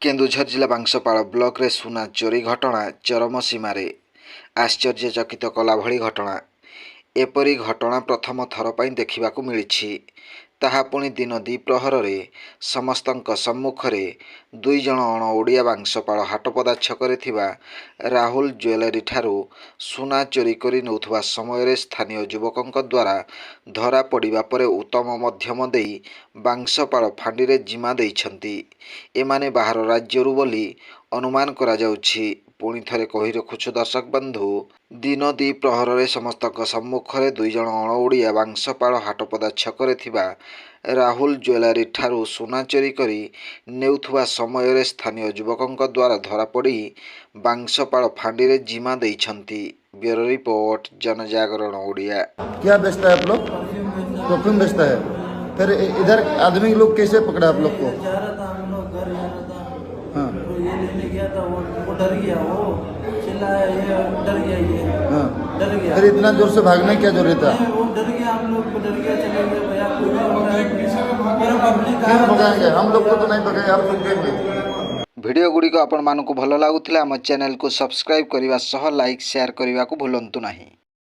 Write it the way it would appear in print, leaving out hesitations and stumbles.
केन्दुझर जिला बांसपाड़ ब्लॉक रे सुना चोरी घटना चरम सीमार आश्चर्यचकित कला भली घटना। एपरी घटना प्रथम थर पर देखा मिली। ताहा पुणी दिन द्विप्रहर में समस्तंक सम्मुख में दुई जन अण ओडिया बांसपाड़ हाटपदा छकरे थिबा राहुल ज्वेलरी ठारू सुना चोरी करी नौथुबा समय स्थानीय युवकों द्वारा धरा पड़ा पर उत्तम मध्यम देई बांसपाड़ फांडी रे जिमा देइछंती। एमाने बाहर राज्यरू बोली अनुमान करा जाउछि। पुणी थरे कही रखुछु दर्शक बंधु, दिन द्विप्रहर में समस्त सम्मुख में दुई जन अण ओडिया बांसपाड़ हाटपदा छकरे थिबा राहुल ज्वेलरी ठारू सुना चोरी करी नेउथुबा समय स्थानीय युवकों द्वारा धरा पड़ी बांसपाड़ फांडी रे जिमा देइछंती। ब्यूरो रिपोर्ट, जनजागरण ओडिया। क्या बेचता है आप लोग? परफ्यूम बेचता है। फिर इधर आदमी लोग कैसे पकड़ा आप लोग को? जा रहा था, हम लोग घर जा रहा था। हाँ। तो ये लेने गया था, वो डर गया, वो चिल्लाया, ये डर गया, ये हाँ। डर गया। फिर इतना जोर से भागने की क्या जरूरत था? वो डर गया, हम लोग को डर गया, चले गए भैया। पब्लिक क्यों भगाएंगे? हम लोग को तो नहीं भगाए, आप लोग देंगे। वीडियो गुड़िक आपण मानकु भल लागुथिला हम चैनल को सब्सक्राइब करने सह लाइक शेयर करने को भूलंतु नहीं।